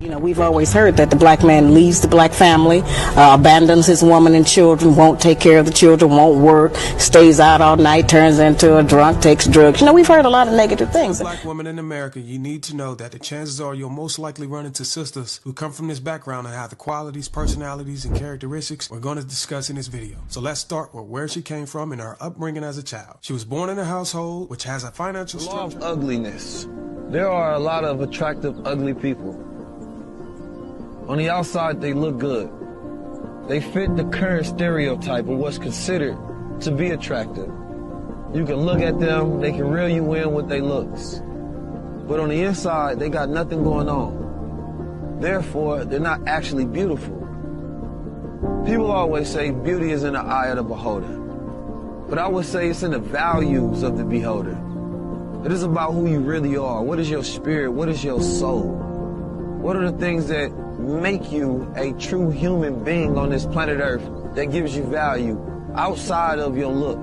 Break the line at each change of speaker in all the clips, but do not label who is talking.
You know, we've always heard that the black man leaves the black family, abandons his woman and children, won't take care of the children, won't work, stays out all night, turns into a drunk, takes drugs. You know, we've heard a lot of negative things.
Black women in America, you need to know that the chances are you'll most likely run into sisters who come from this background and have the qualities, personalities, and characteristics we're going to discuss in this video. So let's start with where she came from and her upbringing as a child. She was born in a household which has a financial structure.
Law of ugliness. There are a lot of attractive, ugly people. On the outside, they look good. They fit the current stereotype of what's considered to be attractive. You can look at them, they can reel you in with their looks. But on the inside, they got nothing going on. Therefore, they're not actually beautiful. People always say beauty is in the eye of the beholder. But I would say it's in the values of the beholder. It is about who you really are. What is your spirit? What is your soul? What are the things that make you a true human being on this planet Earth that gives you value outside of your look?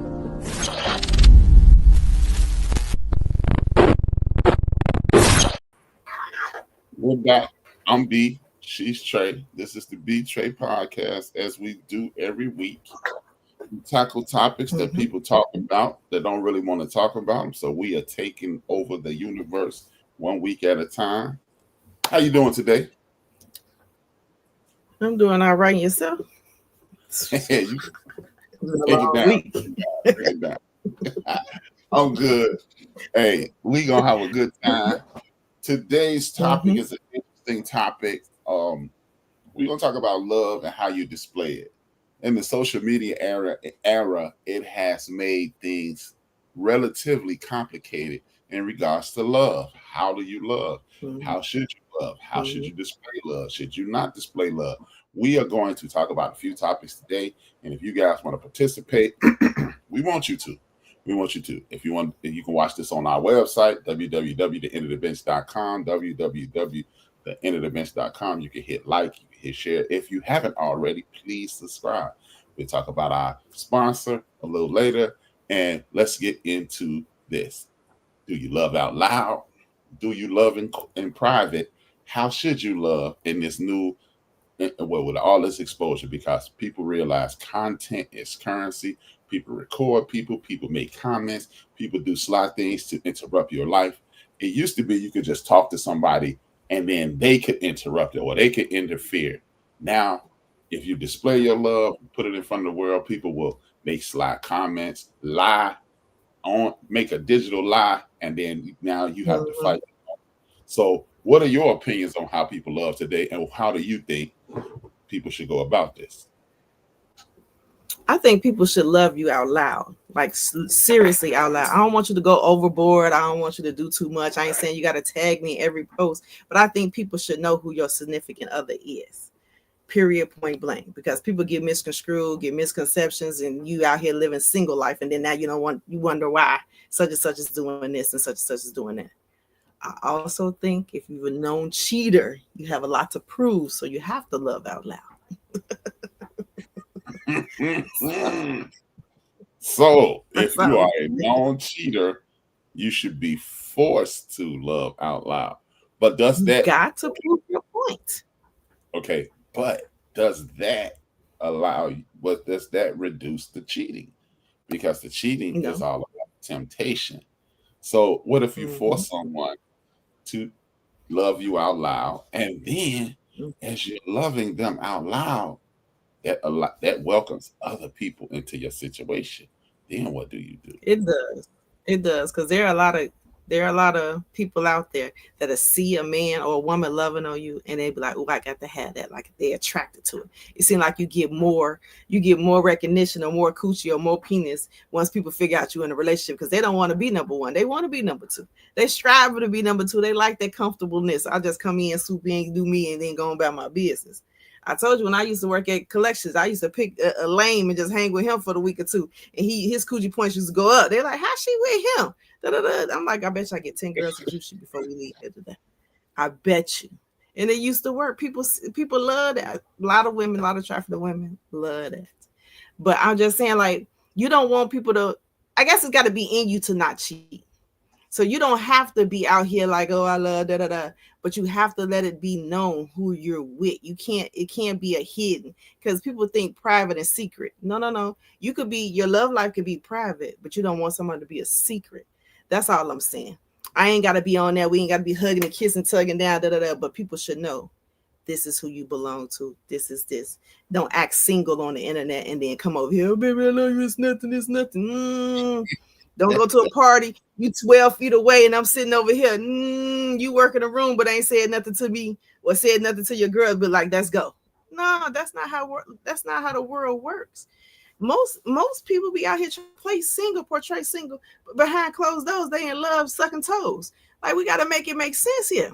We're back. I'm B. She's Trey. This is the B-Trey podcast. As we do every week, we tackle topics that people talk about that don't really want to talk about them. So we are taking over the universe 1 week at a time. How you doing today?
I'm doing all right. Yourself?
Take it down. I'm good. Hey, we gonna have a good time. Today's topic is an interesting topic. We're gonna talk about love and how you display it. In the social media era, it has made things relatively complicated in regards to love. How do you love? How should you love? How should you display love? Should you not display love? We are going to talk about a few topics today, and if you guys want to participate, we want you to. We want you to. If you want, you can watch this on our website, www.theendofthebench.com, www.theendofthebench.com. You can hit like, you can hit share. If you haven't already, please subscribe. We'll talk about our sponsor a little later, and let's get into this. Do you love out loud? Do you love in private? How should you love in this new, well, with all this exposure? Because people realize content is currency. People record people make comments, people do sly things to interrupt your life. It used to be you could just talk to somebody and then they could interrupt it or they could interfere. Now, if you display your love, put it in front of the world, people will make sly comments, make a digital lie, and then now you have to fight. So what are your opinions on how people love today, and how do you think people should go about this?
I think people should love you out loud, like seriously out loud. I don't want you to go overboard. I don't want you to do too much. I ain't saying you got to tag me in every post, but I think people should know who your significant other is. Period, point blank. Because people get misconstrued, get misconceptions, and you out here living single life, and then now you wonder why such and such is doing this and such is doing that. I also think if you're a known cheater, you have a lot to prove, so you have to love out loud.
So if you are a known cheater, you should be forced to love out loud. But does that
got to prove your point?
Okay, but does that does that reduce the cheating? Because the cheating is all about temptation. So what if you force someone to love you out loud, and then as you're loving them out loud, that welcomes other people into your situation? Then what do you do?
It does, because there are a lot of people out there that see a man or a woman loving on you, and they be like, "Oh, I got to have that." Like they're attracted to it. It seems like you get more recognition or more coochie or more penis once people figure out you in a relationship, because they don't want to be number one. They want to be number two. They strive to be number two. They like that comfortableness. I just come in, swoop in, do me, and then go about my business. I told you when I used to work at collections, I used to pick a lame and just hang with him for the week or two, and his coochie points used to go up. They're like, "How she with him?" Da-da-da. I'm like, "I bet you I get 10 girls to juice you before we leave here today. I bet you." And it used to work. People love that. A lot of women, a lot of trafficked women love that. But I'm just saying, like, you don't want people to. I guess it's got to be in you to not cheat. So you don't have to be out here like, oh, I love da da da, but you have to let it be known who you're with. It can't be a hidden, because people think private and secret. No. You could be, your love life could be private, but you don't want someone to be a secret. That's all I'm saying. I ain't got to be on there. We ain't got to be hugging and kissing, tugging down, da da da. But people should know this is who you belong to. This is this. Don't act single on the internet and then come over here. Oh, baby, I love you. It's nothing. It's nothing. Don't go to a party. You 12 feet away and I'm sitting over here. You work in a room, but ain't said nothing to me or said nothing to your girl. But like, let's go. No, that's not how the world works. Most people be out here trying to play single, portray single, but behind closed doors, they in love sucking toes. Like, we got to make it make sense here.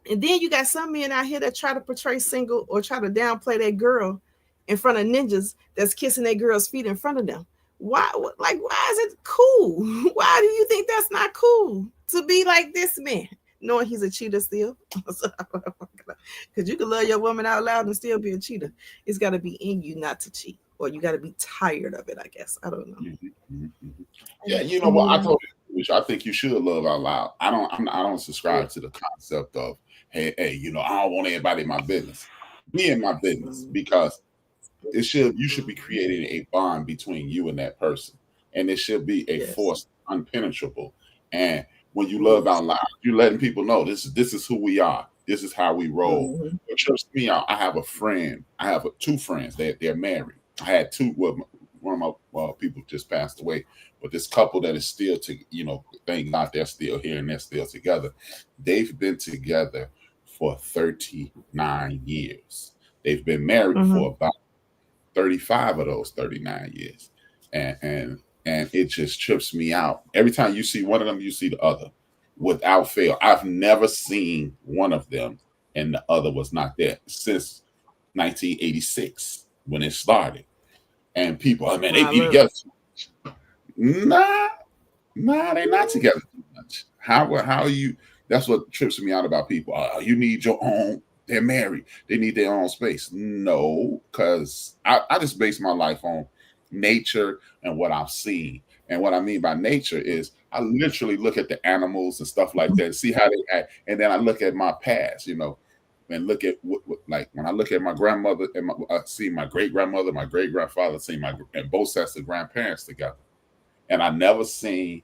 And then you got some men out here that try to portray single or try to downplay that girl in front of ninjas that's kissing their girl's feet in front of them. Why is it cool? Why do you think that's not cool to be like this man, knowing he's a cheater still? Because you can love your woman out loud and still be a cheater. It's got to be in you not to cheat, or you got to be tired of it, I guess. I don't know.
Yeah, you know what? I told you, which I think you should love out loud. I don't subscribe to the concept of, hey, you know, I don't want anybody in my business. Be in my business, because you should be creating a bond between you and that person, and it should be a force unpenetrable. And when you love out loud, you're letting people know this is who we are. This is how we roll. Mm-hmm. It trips me out. I have a friend. I have two friends. They're married. I had two. Well, one of my people just passed away, but this couple that is still thank God they're still here and they're still together. They've been together for 39 years. They've been married for about 35 of those 39 years. And it just trips me out. Every time you see one of them, you see the other without fail. I've never seen one of them and the other was not there since 1986 when it started. And people, oh man, they be together too much. Nah, they're not together too much. How are you? That's what trips me out about people. You need your own. They're married. They need their own space. No, because I just base my life on nature and what I've seen. And what I mean by nature is I literally look at the animals and stuff like that, see how they act. And then I look at my past, and look at like when I look at my grandmother and I see my great grandmother, my great grandfather, and both sets of grandparents together. And I never seen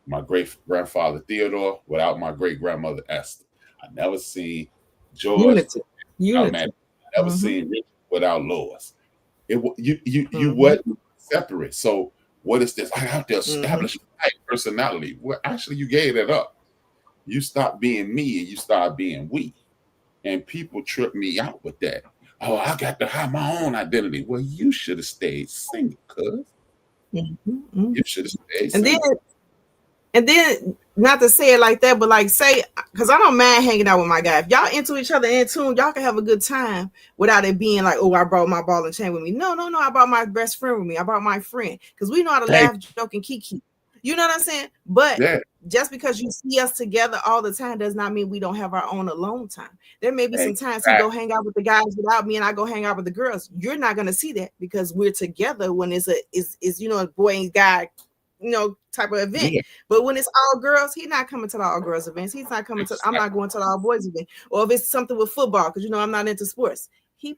my great grandfather Theodore without my great grandmother Esther. I never seen George. Unity. I never seen Richard without Lois. You wasn't separate. So what is this? I have to establish my personality. Well, actually, you gave it up. You stopped being me and you started being we. And people trip me out with that. Oh, I got to have my own identity. Well, you should have stayed single, cuz. You should have stayed single.
And then, not to say it like that, but like say, because I don't mind hanging out with my guy. If y'all into each other in tune, y'all can have a good time without it being like, oh, I brought my ball and chain with me. No, I brought my best friend with me. I brought my friend. Because we know how to laugh, joke, and kiki. You know what I'm saying? But just because you see us together all the time does not mean we don't have our own alone time. There may be some times he go hang out with the guys without me and I go hang out with the girls. You're not going to see that because we're together when it's a boy and guy type of event. But when it's all girls, he's not coming to the all girls events. He's not coming to, I'm not going to the all boys event. Or if it's something with football, because I'm not into sports. He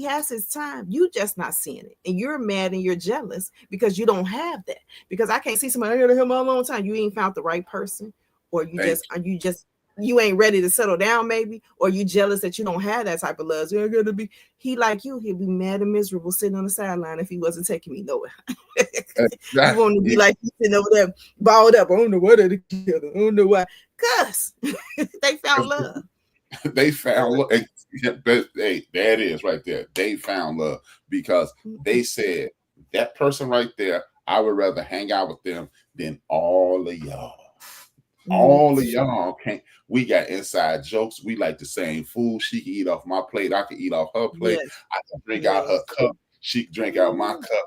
has his time. You just not seeing it. And you're mad and you're jealous because you don't have that. Because I can't see somebody here to him a long time. You ain't found the right person, or you ain't ready to settle down, maybe, or you jealous that you don't have that type of love. So he like you, he'd be mad and miserable sitting on the sideline if he wasn't taking me nowhere. You want to be like you sitting over there balled up. I don't know why they're together. I don't know why. Cause they found love.
They found love. Hey, that is right there. They found love because they said that person right there, I would rather hang out with them than all of y'all. All of y'all can't. We got inside jokes. We like the same food. She can eat off my plate. I can eat off her plate. I can drink out her cup. She can drink out my cup.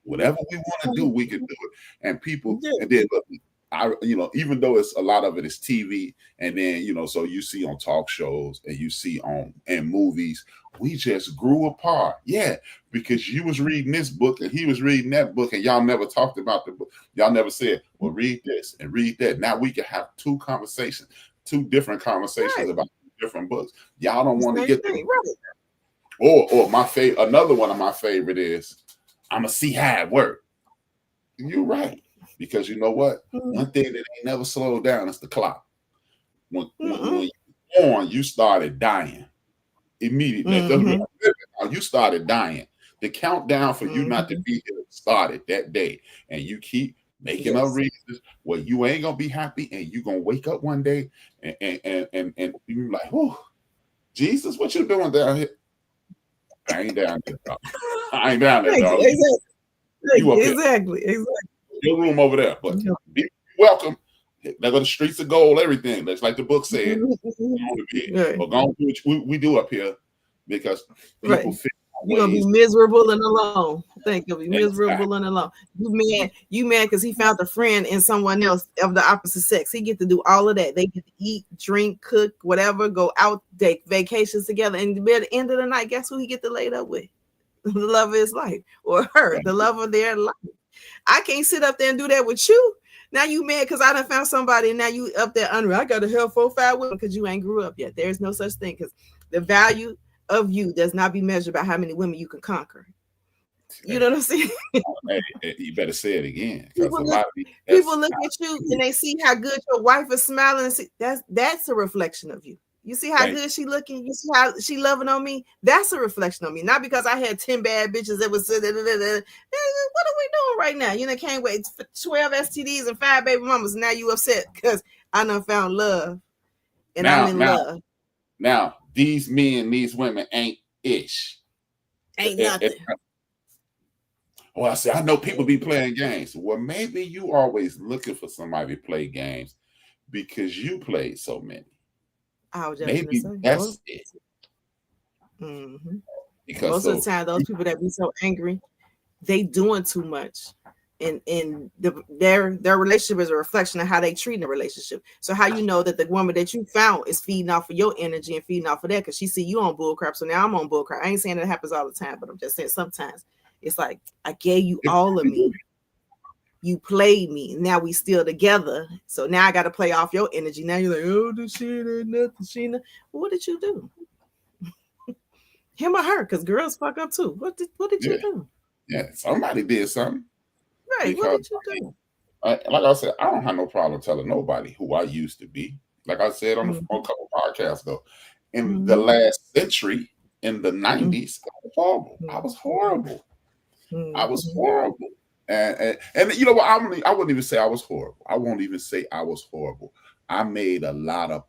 Whatever we want to do, we can do it. And people, and then look, even though it's a lot of it is TV, and then, so you see on talk shows and you see in movies, we just grew apart. Yeah, because you was reading this book and he was reading that book, and y'all never talked about the book. Y'all never said, well, read this and read that. Now we can have two different conversations about different books. Y'all don't want to get them. Right. Or another one of my favorite is, I'm gonna see how it works. You're right. Because you know what? One thing that ain't never slowed down is the clock. When you were born, you started dying immediately. You started dying. The countdown for you not to be here started that day. And you keep making up reasons where you ain't gonna be happy, and you gonna wake up one day and you're like, oh, Jesus, what you doing down here? I ain't down there, dog. I ain't down there, dog.
Exactly.
Your room over there, but be welcome. They go the streets of gold, everything. That's like the book said. But go do what we do up here, because people feel
you're gonna be miserable and alone. You'll be miserable and alone. You mad because he found a friend in someone else of the opposite sex. He get to do all of that. They get to eat, drink, cook, whatever, go out, take vacations together, and by the end of the night, guess who he get to lay up with? The love of his life, or her, the love of their life. I can't sit up there and do that with you. Now you mad because I done found somebody, and now you up there under. I got to help 4 or 5 women because you ain't grew up yet. There's no such thing, because the value of you does not be measured by how many women you can conquer. You know what I'm saying?
Hey, you better say it again.
People look at you and they see how good your wife is smiling. And see, that's a reflection of you. You see how good she looking? You see how she loving on me? That's a reflection on me. Not because I had 10 bad bitches that was what are we doing right now? Can't wait for 12 STDs and 5 baby mamas. Now you upset because I done found love. And I'm in love.
Now, these men, these women ain't ish.
Ain't nothing.
Well, I say, I know people be playing games. Well, maybe you always looking for somebody to play games because you played so many. Maybe that's it.
Because most of the time, those people that be so angry, they doing too much, and their relationship is a reflection of how they treat in the relationship. So how you know that the woman that you found is feeding off of your energy and feeding off of that, because she see you on bullcrap, so now I'm on bullcrap. I ain't saying that it happens all the time, but I'm just saying sometimes it's like, I gave you all of me. You played me. Now we still together. So now I got to play off your energy. Now you're like, oh, this shit ain't nothing, Sheena. What did you do? Him or her? Because girls fuck up too. What did you do?
Yeah, somebody did something.
Right. Because, what did you do?
Like I said, I don't have no problem telling nobody who I used to be. Like I said on a couple podcasts ago, in the last century, in the 90s, I was horrible. I was horrible. I was horrible. And you know what? I wouldn't even say I was horrible. I won't even say I was horrible. I made a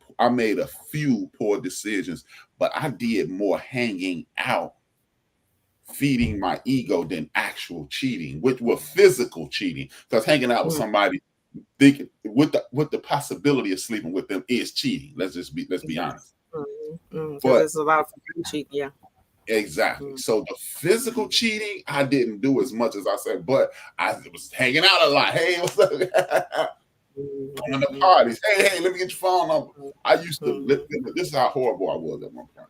few poor decisions, but I did more hanging out, feeding my ego than actual cheating, which was physical cheating. Because hanging out with somebody thinking with the possibility of sleeping with them is cheating. Let's be honest.
But there's a lot of cheating, yeah.
Exactly. So the physical cheating, I didn't do as much as I said, but I was hanging out a lot. Hey, what's up? Going to parties. Hey, let me get your phone number. I used to. This is how horrible I was at one point.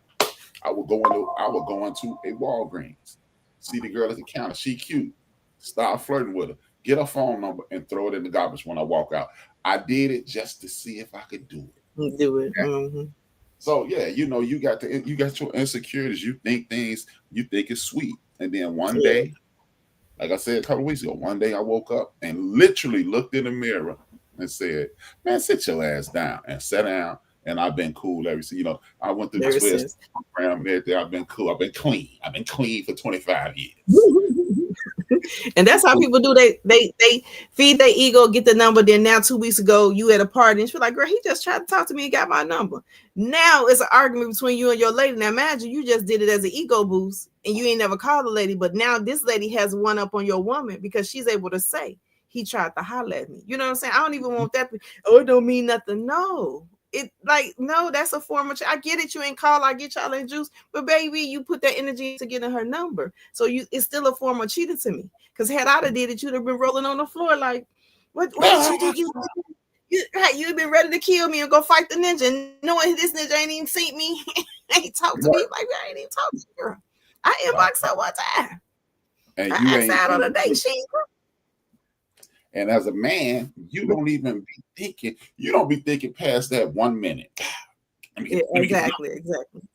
I would go into a Walgreens, see the girl at the counter. She cute. Start flirting with her. Get her phone number and throw it in the garbage when I walk out. I did it just to see if I could do it.
Do it.
Okay? So yeah, you got your insecurities. You think it's sweet, and then one day, like I said a couple of weeks ago, one day I woke up and literally looked in the mirror and said, "Man, sit your ass down," and sat down. And I've been cool ever since. I went through the Swiss program and everything. I've been cool. I've been clean. I've been clean for 25 years.
And that's how people do. They feed their ego, get the number. Then now 2 weeks ago, you at a party and she's like, girl, he just tried to talk to me and got my number. Now it's an argument between you and your lady. Now imagine you just did it as an ego boost and you ain't never called the lady. But now this lady has one up on your woman because she's able to say, he tried to holler at me. You know what I'm saying? I don't even want that. It don't mean nothing. No. That's a form of. I get it. You ain't call. I get y'all in juice, but baby, you put that energy to getting her number. So it's still a form of cheating to me. Because had I did it, you'd have been rolling on the floor like, What did you think you've been ready to kill me and go fight the ninja, and knowing this ninja ain't even seen me, ain't talked to me. Like, I ain't even talked to the girl. I inboxed her one time.
And
I
you
asked out on a date. She.
And as a man, you don't even be thinking. You don't be thinking past that 1 minute.
Exactly.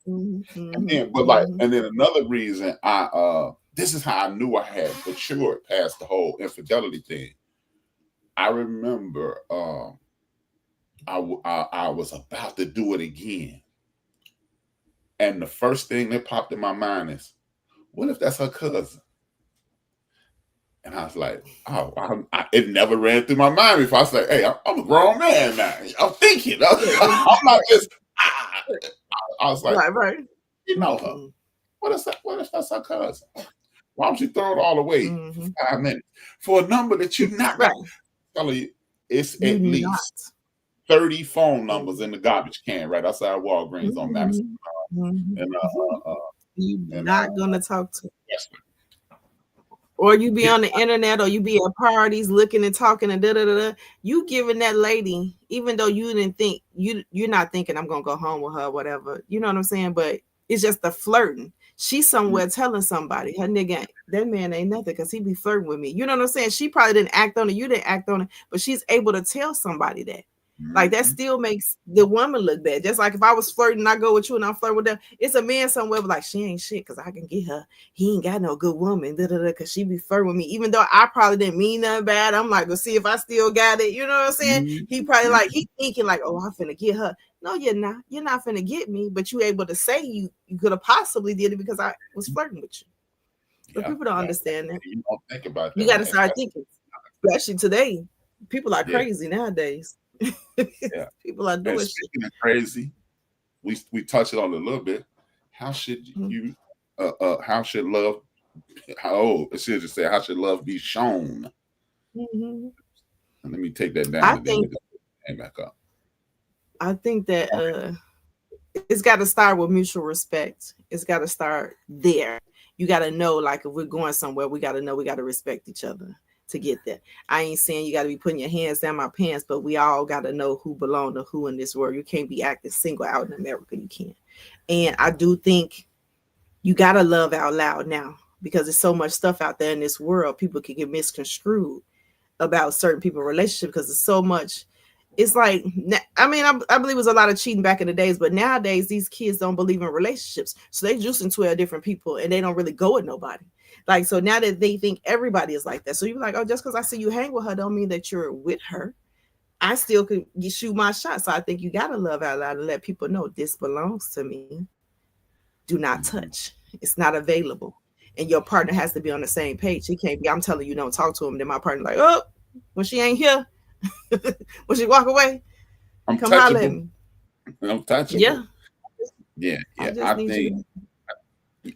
Mm-hmm. And then, and then another reason this is how I knew I had matured past the whole infidelity thing. I remember I was about to do it again, and the first thing that popped in my mind is, what if that's her cousin? And I was like, oh, it never ran through my mind before. I was like, hey, I'm a grown man now. I'm thinking. I'm not just. I was like,
right.
You know her. What if that's her cousin? Why don't you throw it all away for 5 minutes for a number that you're not right? Telling you, it's at least 30 phone numbers in the garbage can right outside Walgreens on Madison. And
you're not gonna talk to. Yes. Or you be on the internet, or you be at parties looking and talking and da-da-da-da. You giving that lady, even though you didn't think, you're not thinking I'm going to go home with her or whatever. You know what I'm saying? But it's just the flirting. She's somewhere telling somebody, her nigga, that man ain't nothing because he be flirting with me. You know what I'm saying? She probably didn't act on it. You didn't act on it. But she's able to tell somebody that. Like, that still makes the woman look bad. Just like if I was flirting and I go with you and I'm flirting with them, it's a man somewhere like, she ain't shit because I can get her. He ain't got no good woman because she be flirting with me. Even though I probably didn't mean nothing bad. I'm like, well, see if I still got it. You know what I'm saying? He probably like, he thinking like, oh, I'm finna get her. No, you're not. You're not finna get me. But you able to say you could have possibly did it because I was flirting with you. But people don't understand that.
You don't think about that.
You got to start thinking. Especially today. People are crazy nowadays. People are doing shit.
Crazy. We touched it on a little bit. How should you how should love it should just say how should love be shown? And let me take that down and then back up.
I think that it's got to start with mutual respect. It's got to start there. You got to know, like, if we're going somewhere, we got to know we got to respect each other to get there. I ain't saying you got to be putting your hands down my pants, but we all got to know who belong to who in this world. You can't be acting single out in America. You can't. And I do think you got to love out loud now because there's so much stuff out there in this world. People can get misconstrued about certain people's relationship because there's so much. It's like, I mean, I believe it was a lot of cheating back in the days, but nowadays these kids don't believe in relationships. So they juicing 12 different people and they don't really go with nobody. Like, so now that they think everybody is like that. So you're like, oh, just because I see you hang with her don't mean that you're with her. I still can shoot my shot. So I think you got to love out loud and let people know this belongs to me. Do not touch. It's not available. And your partner has to be on the same page. He can't be, I'm telling you, don't talk to him. Then my partner like, oh, when she ain't here, when she walk away,
I'm
come holler at me.
I'm touchable. Yeah.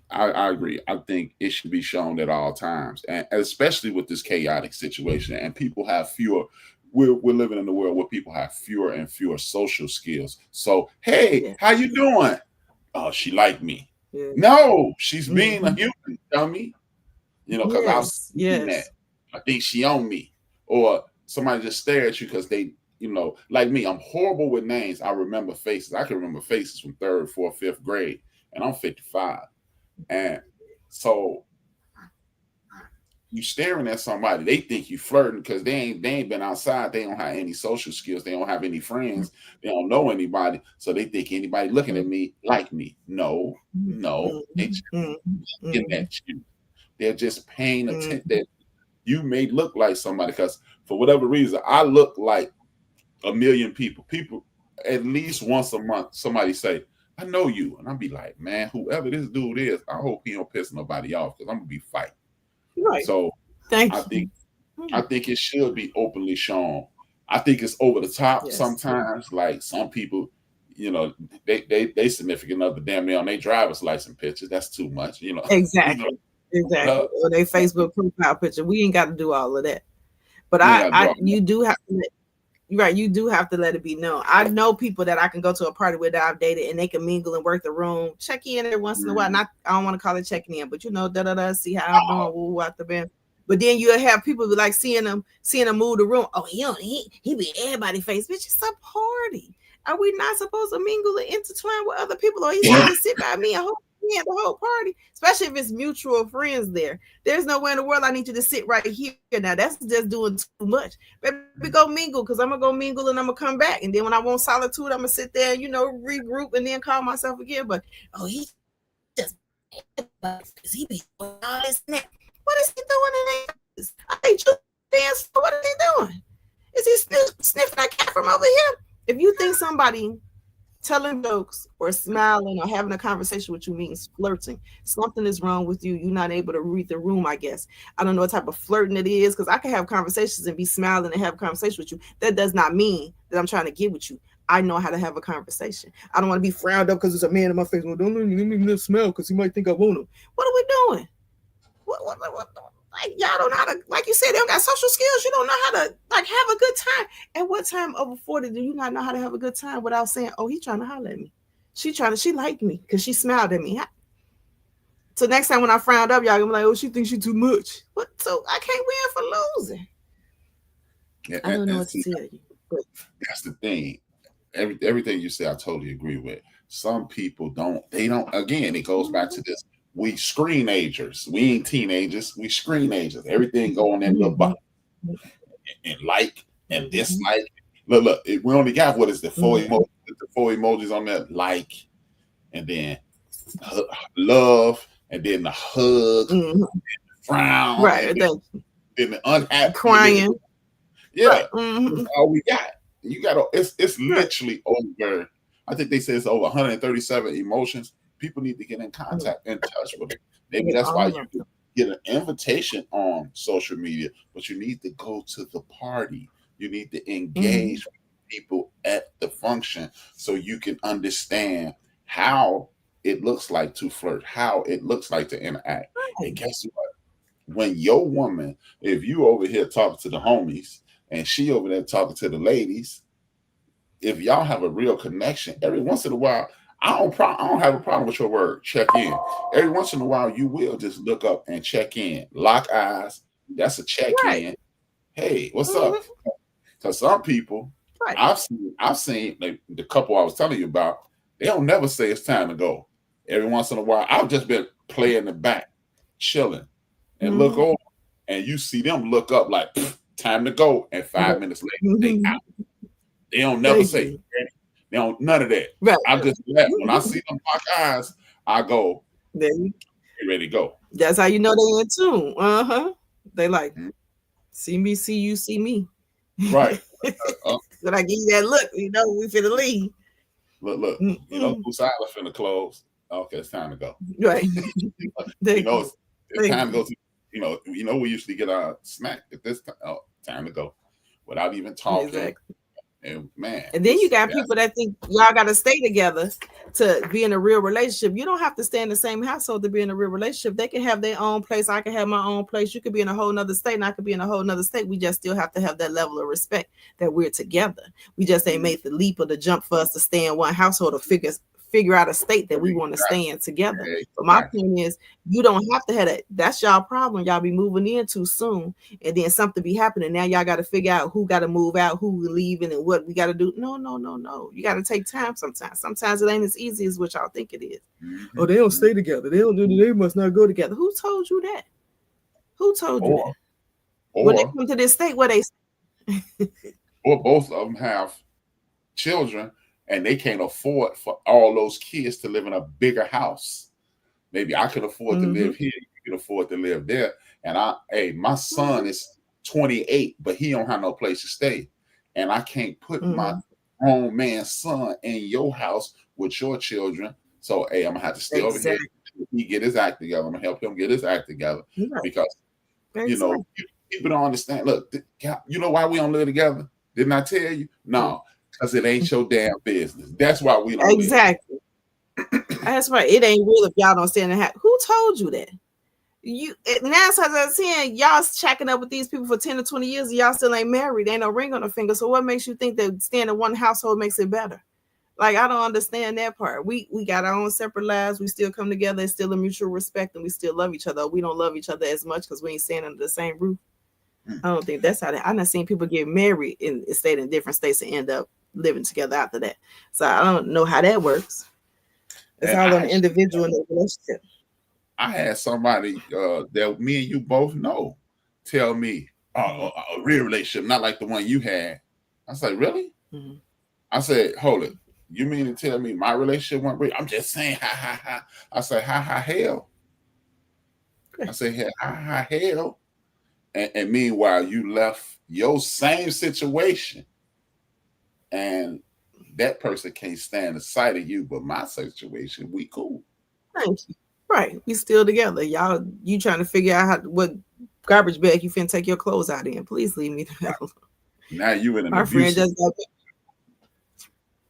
I agree. I think it should be shown at all times, and especially with this chaotic situation. And people have fewer. We're living in a world where people have fewer and fewer social skills. So, hey, how you doing? Oh, she like me. Yeah. No, she's being a human, dummy. You know, because I've seen that. I think she on me, or somebody just stare at you because they, you know, like me. I'm horrible with names. I remember faces. I can remember faces from 3rd, 4th, 5th grade, and I'm 55. And so you staring at somebody, they think you flirting because they ain't been outside. They don't have any social skills. They don't have any friends. They don't know anybody. So they think anybody looking at me like me. No. They just looking at you. They're just paying attention. That you may look like somebody because for whatever reason, I look like a million people. People at least once a month, somebody say, I know you. And I'll be like, man, whoever this dude is, I hope he don't piss nobody off because I'm going to be fighting. Right. So I think it should be openly shown. I think it's over the top sometimes. Like some people, you know, they significant other damn near on their driver's license pictures. That's too much, you know.
Exactly. Exactly. Or their Facebook profile picture. We ain't got to do all of that. But you do have to you do have to let it be known. I know people that I can go to a party with that I've dated and they can mingle and work the room, check in every once in a while. Not I don't want to call it checking in, but you know, see how I'm doing, out the band. But then you'll have people be like seeing them move the room. Oh, he be in everybody's face. Bitch, it's a party. Are we not supposed to mingle and intertwine with other people, or he's supposed to sit by me and hold me at the whole party? Especially if it's mutual friends there. There's nowhere in the world I need you to sit right here. Now that's just doing too much. Baby, go mingle, because I'm gonna go mingle and I'm gonna come back. And then when I want solitude, I'm gonna sit there and regroup and then call myself again. But he just he be doing all this and that. What is he doing in this? I ain't just dance. What is he doing? Is he sniffing that cat from over here? If you think somebody telling jokes or smiling or having a conversation with you means flirting, something is wrong with you. You're not able to read the room, I guess. I don't know what type of flirting it is, because I can have conversations and be smiling and have a conversation with you. That does not mean that I'm trying to get with you. I know how to have a conversation. I don't want to be frowned up because there's a man in my face. Well, don't let me smell because he might think I want him. What are we doing? What? Like, y'all don't know how to, like you said, they don't got social skills. You don't know how to like have a good time. At what time over 40 do you not know how to have a good time without saying, oh, he trying to holler at me? She liked me because she smiled at me. So next time when I frowned up, y'all gonna be like, oh, she thinks she too much. What? So I can't win for losing.
Yeah,
I don't know what to tell you. But
that's the thing. Everything you say, I totally agree with. Some people don't. They don't. Again, it goes back to this. We screenagers. We ain't teenagers. We screenagers. Everything going in the button and like and dislike. Look. We only got what is the four emojis? The four emojis on that, like, and then love, and then the hug, and the frown,
right?
And then the unhappy,
crying.
Yeah, that's all we got. You got. It's literally over. I think they say it's over 137 emotions. People need to get in contact, in touch with it. Maybe that's why you get an invitation on social media, but you need to go to the party. You need to engage with people at the function so you can understand how it looks like to flirt, how it looks like to interact. And guess what? When your woman, if you over here talking to the homies and she over there talking to the ladies, if y'all have a real connection, every once in a while, I don't have a problem with your word. Check in. Every once in a while, you will just look up and check in. Lock eyes. That's a check in. Hey, what's up? So some people, I've seen like the couple I was telling you about. They don't never say it's time to go. Every once in a while, I've just been playing the back, chilling, and look over, and you see them look up like time to go, and 5 minutes later they out. They don't never say. They don't none of that. Right. I'm just glad when I see them lock eyes, I go, they ready to go.
That's how you know they in tune. They like, see me, see you, see me.
Right.
But I give you that look, we finna leave.
Look. Who's silent finna close. Okay, it's time to go.
Right.
It's time to go to, we usually get our snack at this time. Oh, time to go. Without even talking.
Exactly.
And man,
and then you got people that think y'all got to stay together to be in a real relationship. You don't have to stay in the same household to be in a real relationship. They can have their own place. I can have my own place. You could be in a whole nother state and I could be in a whole nother state. We just still have to have that level of respect that we're together. We just ain't made the leap or the jump for us to stay in one household or figure out a state that we want to stay in together. But my point is, you don't have to have that. That's y'all problem. Y'all be moving in too soon, and then something be happening. Now y'all got to figure out who got to move out, who we leaving, and what we got to do. No. You got to take time sometimes. Sometimes it ain't as easy as what y'all think it is. Oh, they don't stay together. They don't do. They must not go together. Who told you that? Who told you that? When they come to this state, where they
or both of them have children. And they can't afford for all those kids to live in a bigger house. Maybe I could afford to live here. You can afford to live there. And my son is 28, but he don't have no place to stay. And I can't put my grown man's son in your house with your children. So, I'm gonna have to stay over here. He get his act together. I'm gonna help him get his act together because people don't understand. Look, you know why we don't live together? Didn't I tell you? No. Because it ain't your damn business. That's why we don't.
Exactly. That's right. It ain't real if y'all don't stay in the house. Who told you that? Now, as I'm saying, y'all checking up with these people for 10 to 20 years, and y'all still ain't married. Ain't no ring on the finger. So what makes you think that staying in one household makes it better? Like, I don't understand that part. We got our own separate lives. We still come together. It's still a mutual respect, and we still love each other. We don't love each other as much because we ain't staying under the same roof. I don't think that's how I've not seen people get married and stayed in different states and end up living together after that. So I don't know how that works. It's all on the individual in the relationship.
I had somebody that me and you both know tell me a real relationship, not like the one you had. I was like, really? Mm-hmm. I said, hold it. You mean to tell me my relationship went real? I'm just saying, ha, ha, ha. I said, ha, ha, hell. I said, ha, ha, hell. And meanwhile, you left your same situation, and that person can't stand the sight of you. But my situation, we cool.
Thank you. Right, we still together. Y'all, you trying to figure out what garbage bag you finna take your clothes out in? Please leave me alone.
Now you in an
my friend just got.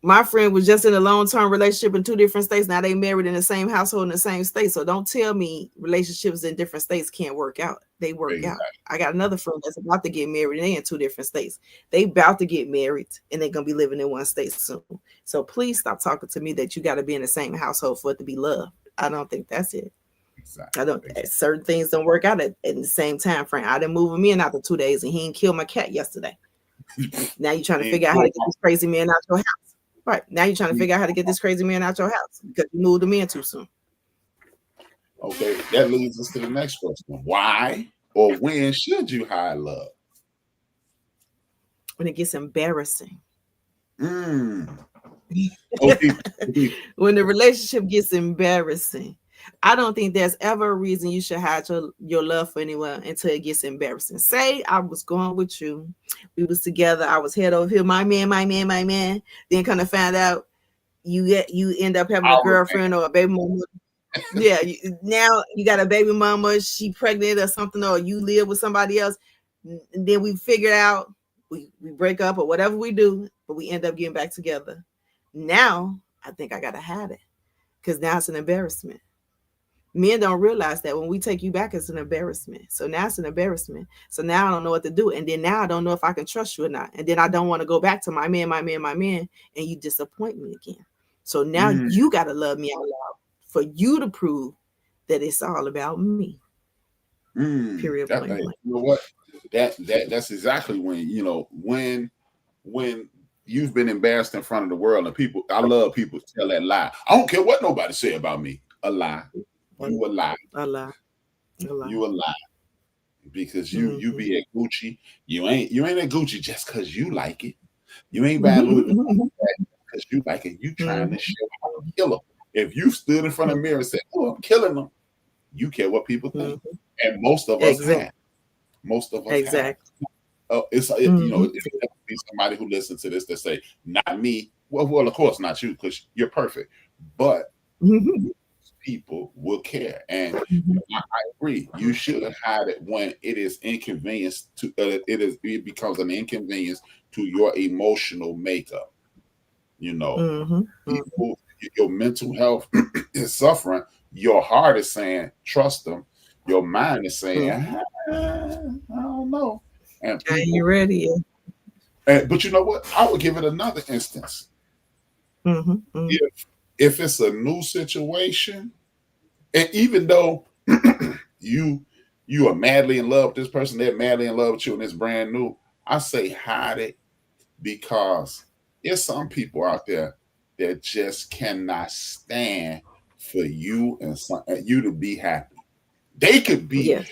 My friend was just in a long-term relationship in 2 different states. Now they married in the same household in the same state. So don't tell me relationships in different states can't work out. They work out. I got another friend that's about to get married and they in 2 different states. They about to get married and they're going to be living in 1 state soon. So please stop talking to me that you got to be in the same household for it to be loved. I don't think that's it. Exactly. I don't. Certain things don't work out at the same time frame. I didn't move him in after 2 days and he didn't kill my cat yesterday. Now you're trying to figure out how to get this crazy man out your house. Right. Now you're trying to figure out how to get this crazy man out your house because you moved him in too soon.
Okay, that leads us to the next question. Why or when should you hide love?
When it gets embarrassing.
Okay.
When the relationship gets embarrassing. I don't think there's ever a reason you should hide your love for anyone until it gets embarrassing. Say I was going with you. We was together. I was head over here. My man. Then kind of find out you end up having a girlfriend or a baby mama. Yeah. Now you got a baby mama. She pregnant or something, or you live with somebody else. And then we figure out we break up or whatever we do, but we end up getting back together. Now I think I got to hide it because now it's an embarrassment. Men don't realize that when we take you back, it's an embarrassment. So now it's an embarrassment. So now I don't know what to do. And then now I don't know if I can trust you or not. And then I don't want to go back to my man, and you disappoint me again. So now you got to love me out loud for you to prove that it's all about me. Period.
You know what? That's exactly when you've been embarrassed in front of the world and people. I love people tell that lie. I don't care what nobody say about me. A lie. You a lie. You a lie. Because you be at Gucci. You ain't at Gucci just because you like it. You ain't buying Louis Vuitton because you like it. You trying to show how to kill them. If you stood in front of the mirror and said, "Oh, I'm killing them," you care what people think. And most of us have. Most of us have. It's be somebody who listens to this that say, "Not me." Well, of course not you because you're perfect, but. People will care, and I agree. You should hide it when it is inconvenience to it becomes an inconvenience to your emotional makeup. People, your mental health is suffering. Your heart is saying trust them. Your mind is saying I don't know. And
are you ready?
But you know what? I would give it another instance. If it's a new situation, and even though you are madly in love with this person, they're madly in love with you, and it's brand new, I say hide it because there's some people out there that just cannot stand for you and you to be happy. They could be. Yeah.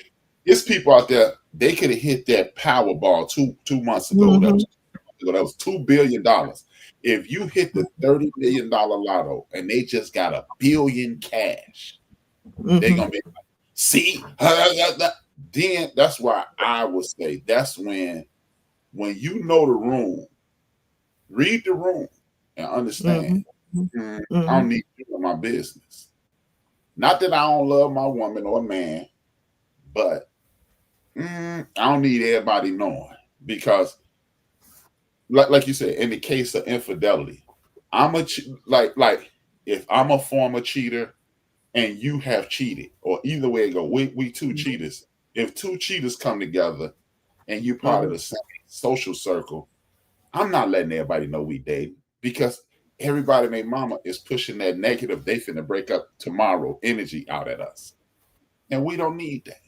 There's people out there. They could have hit that Powerball two months ago. That was $2 billion. If you hit the $30 million lotto and they just got $1 billion cash, they're gonna be like, see, then that's why I would say that's when you know the room, read the room and understand. I don't need you in my business. Not that I don't love my woman or man, but I don't need everybody knowing because. Like you said, in the case of infidelity, I'm like if I'm a former cheater and you have cheated, or either way it go, we 2 cheaters. If 2 cheaters come together and you part of the same social circle, I'm not letting everybody know we dating because everybody, my mama is pushing that negative, they finna break up tomorrow energy out at us. And we don't need that.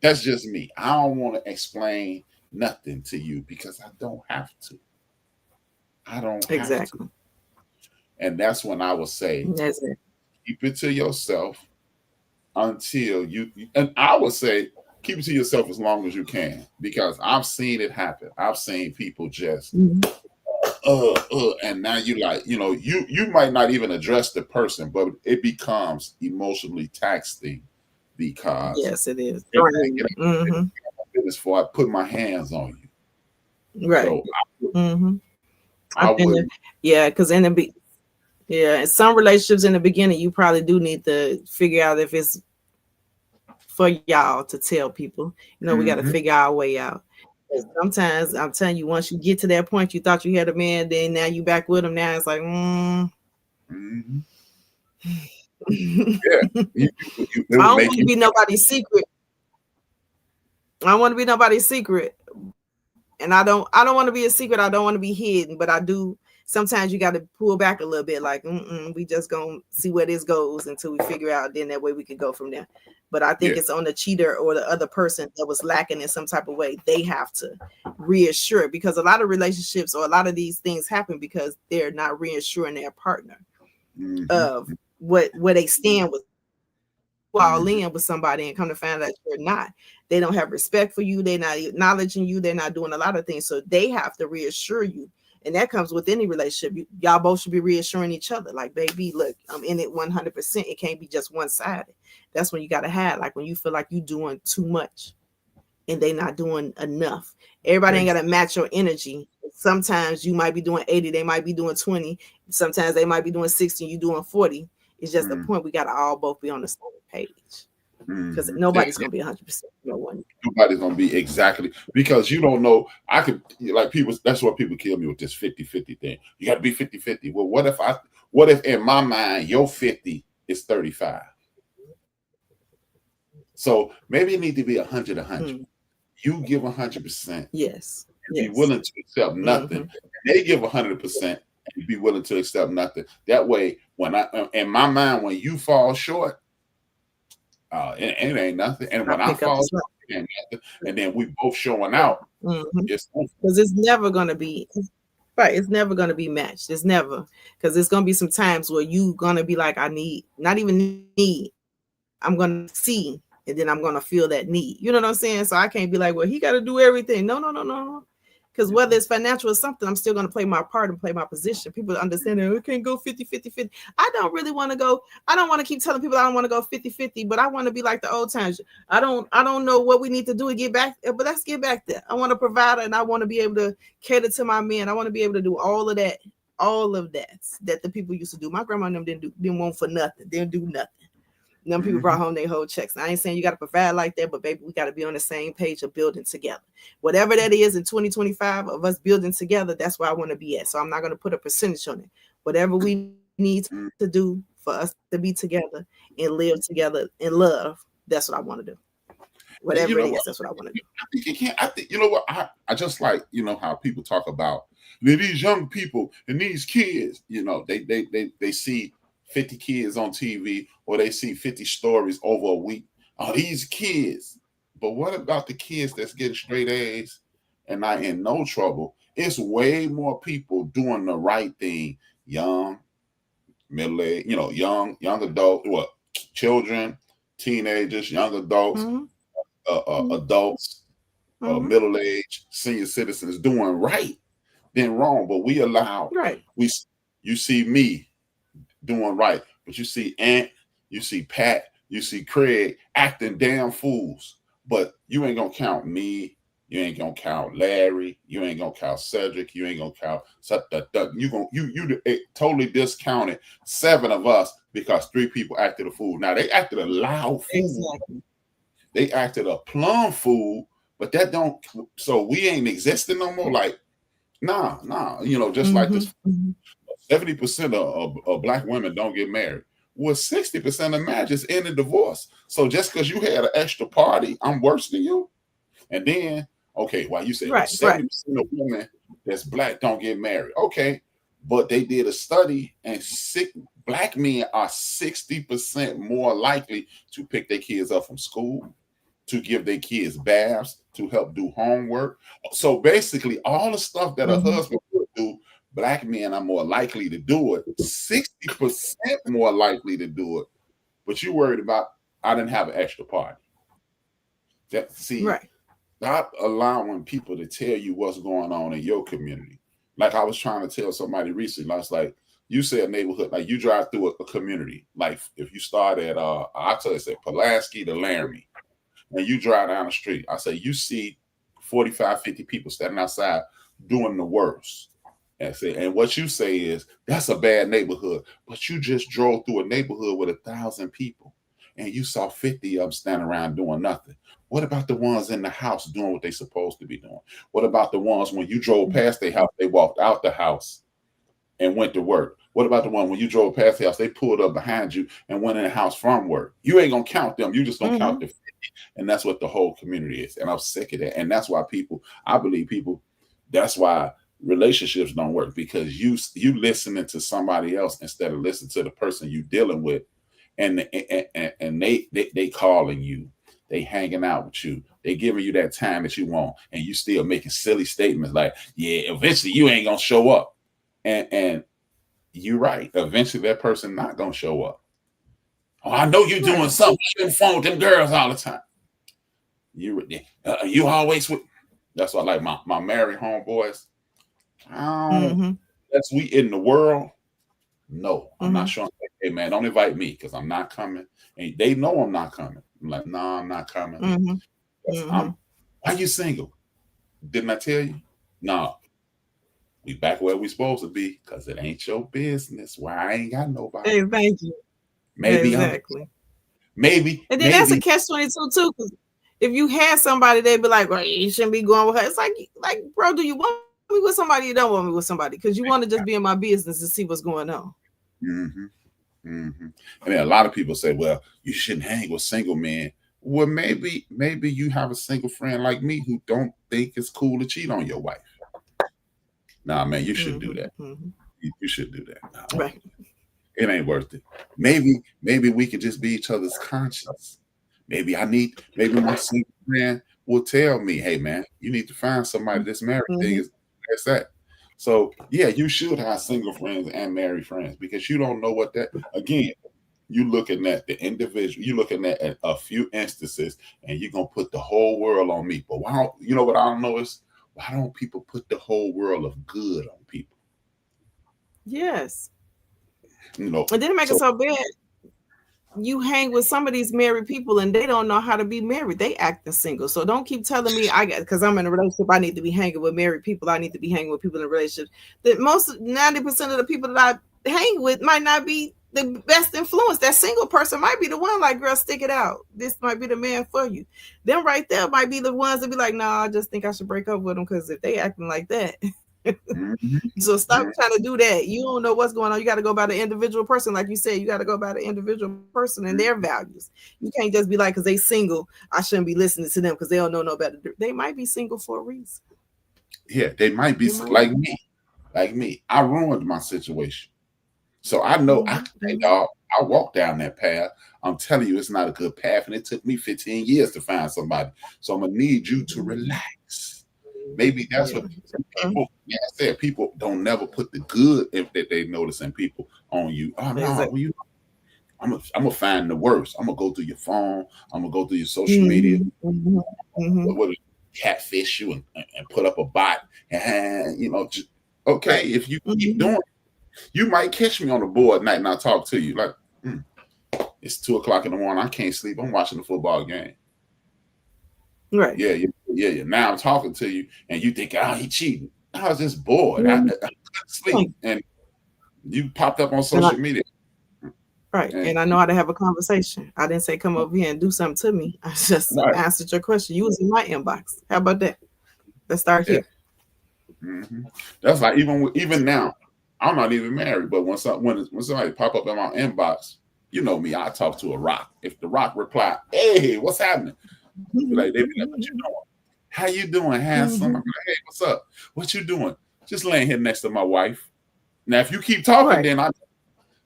That's just me. I don't want to explain nothing to you because I don't have to. I don't have to. And that's when I would say, keep it to yourself until you, and I would say, keep it to yourself as long as you can, because I've seen it happen. I've seen people just, and now you like, you might not even address the person, but it becomes emotionally taxing because
yes, it is.
Before I put my hands on you,
right?
So I would,
because in some relationships in the beginning, you probably do need to figure out if it's for y'all to tell people. We got to figure our way out. Sometimes I'm telling you, once you get to that point, you thought you had a man, then now you back with him. Now it's like, I don't want to be nobody's secret. I don't want to be nobody's secret, and I don't want to be a secret. I don't want to be hidden, but I do. Sometimes you got to pull back a little bit, like, we just gonna see where this goes until we figure out. Then that way we can go from there. But I think it's on the cheater or the other person that was lacking in some type of way. They have to reassure, because a lot of relationships or a lot of these things happen because they're not reassuring their partner of where they stand with all in with somebody, and come to find out you're not. They don't have respect for you. They're not acknowledging you. They're not doing a lot of things. So they have to reassure you. And that comes with any relationship. Y'all both should be reassuring each other. Like, baby, look, I'm in it 100%. It can't be just one-sided. That's when you got to have, like, when you feel like you're doing too much and they not doing enough. Everybody ain't got to match your energy. Sometimes you might be doing 80. They might be doing 20. Sometimes they might be doing 60. You doing 40. It's just the point. We got to all both be on the same page. Because nobody's going to be 100%. No one.
Nobody's going to be exactly, because you don't know. I could, like, people, that's what people kill me with, this 50-50 thing. You got to be 50-50. Well, what if in my mind, your 50 is 35? So maybe it need to be 100. You give 100%.
Yes.
Be willing to accept nothing. They give 100% and be willing to accept nothing. That way, when in my mind, when you fall short, it ain't nothing. And when I fall short, it ain't nothing. And then we both showing out.
Because it's never going to be right. It's never going to be matched. It's never, because there's going to be some times where you going to be like, I need, not even need, I'm going to see, and then I'm going to feel that need. You know what I'm saying? So I can't be like, well, he got to do everything. No. Because whether it's financial or something, I'm still going to play my part and play my position. People understand that we can't go 50-50. I don't really want to go. I don't want to keep telling people I don't want to go 50-50, but I want to be like the old times. I don't know what we need to do to get back, but let's get back there. I want to provide, and I want to be able to cater to my men. I want to be able to do all of that that the people used to do. My grandma and them didn't want for nothing. Didn't do nothing. Them people brought home their whole checks. I ain't saying you got to provide like that, but baby, we got to be on the same page of building together. Whatever that is in 2025 of us building together, that's where I want to be at. So I'm not going to put a percentage on it. Whatever we need to do for us to be together and live together in love, that's what I want to do. Whatever it is, that's what I want to do.
I think you know what? I just like, how people talk about these young people and these kids, they see 50 kids on TV, or they see 50 stories over a week. Oh, these kids. But what about the kids that's getting straight A's and not in no trouble? It's way more people doing the right thing. Young, middle-aged, young adult, children, teenagers, young adults, adults, middle-aged, senior citizens doing right than wrong. But we allow, you see me doing right, but you see Aunt, you see Pat, you see Craig acting damn fools, but you ain't gonna count me, you ain't gonna count Larry, you ain't gonna count Cedric, you ain't gonna count you totally discounted 7 of us because 3 people acted a fool. Now they acted a loud fool, they acted a plum fool, but that don't, so we ain't existing no more. Like nah, just like this. 70% of black women don't get married. Well, 60% of marriages end in divorce. So just because you had an extra party, I'm worse than you. And then, okay, you say 70% of women that's black don't get married. Okay, But they did a study, and black men are 60% more likely to pick their kids up from school, to give their kids baths, to help do homework. So basically, all the stuff that a husband would do, black men are more likely to do it, 60% more likely to do it. But you worried about, I didn't have an extra party.
Right.
Stop allowing people to tell you what's going on in your community. Like I was trying to tell somebody recently, I was like, you say a neighborhood, like you drive through a community, like if you start at I tell you, say Pulaski to Laramie, and you drive down the street, I say you see 45, 50 people standing outside doing the worst. And what you say is that's a bad neighborhood, but you just drove through a neighborhood with 1,000 people, and you saw 50 of them standing around doing nothing. What about the ones in the house doing what they're supposed to be doing? What about the ones when you drove past their house, they walked out the house and went to work? What about the one when you drove past the house, they pulled up behind you and went in the house from work? You ain't going to count them. You just going to count the 50. And that's what the whole community is. And I'm sick of that. And that's why I believe that's why relationships don't work, because you listening to somebody else instead of listening to the person you dealing with. And they calling you. They hanging out with you. They giving you that time that you want, and you still making silly statements like, "Yeah, eventually you ain't gonna show up," and you're right. Eventually that person not gonna show up. Oh, I know you're doing something. You phone with them girls all the time. You always with. That's why I like my married homeboys. That's we in the world. No, I'm not showing. Hey man, don't invite me because I'm not coming. And they know I'm not coming. I'm like, no, I'm not coming. Why you single? Didn't I tell you? No. We back where we supposed to be, because it ain't your business. Why I ain't got nobody.
Hey, thank you.
Maybe
exactly.
Maybe.
And then that's a catch-22 too. Because if you had somebody, they'd be like, well, you shouldn't be going with her. It's like, bro, do you want me with somebody? You don't want me with somebody because you want to just be in my business and see what's going on.
I mean, a lot of people say, well, you shouldn't hang with single men. Well, maybe you have a single friend like me who don't think it's cool to cheat on your wife. Nah, man, you should do that. You should do that. Nah,
right.
It ain't worth it. Maybe we could just be each other's conscience. Maybe my single friend will tell me, hey man, you need to find somebody that's married. That's that. So yeah, you should have single friends and married friends, because you don't know what that, again, you looking at the individual, you looking at a few instances, and you're gonna put the whole world on me. But why don't, you know what I don't know is, why don't people put the whole world of good on people?
Yes.
You know,
and then it make it so bad. You hang with some of these married people and they don't know how to be married. They acting single. So don't keep telling me because I'm in a relationship, I need to be hanging with married people. I need to be hanging with people in a relationship. That 90% of the people that I hang with might not be the best influence. That single person might be the one like, girl, stick it out. This might be the man for you. Them right there might be the ones that be like, nah, I just think I should break up with them, because if they acting like that. So stop trying to do that. You don't know what's going on. You got to go by the individual person. Like you said, you got to go by the individual person and their values. You can't just be like, because they single, I shouldn't be listening to them because they don't know no better. They might be single for a reason.
Yeah, they might be like me. I ruined my situation. So I know I walked down that path. I'm telling you, it's not a good path. And it took me 15 years to find somebody. So I'm going to need you to relax. Maybe that's what people, I said, people don't never put the good that they notice in people on you. Oh, no, I'm gonna find the worst. I'm gonna go through your phone. I'm gonna go through your social media. What catfish you and put up a bot. And just, okay, if you keep doing it, you might catch me on the board at night and I'll talk to you like, it's 2:00 in the morning. I can't sleep. I'm watching the football game.
Right.
Yeah. Now I'm talking to you, and you think, he cheating. I was just bored. I couldn't sleep, and you popped up on social media.
Right. And I know how to have a conversation. I didn't say come over here and do something to me. I just answered your question. You was in my inbox. How about that? Let's start here.
That's like even now, I'm not even married, but when somebody pop up in my inbox, you know me, I talk to a rock. If the rock reply, hey, what's happening? Like, they be like, what you doing? How you doing, handsome? I'm like, hey, what's up? What you doing? Just laying here next to my wife. Now, if you keep talking,
Right.
then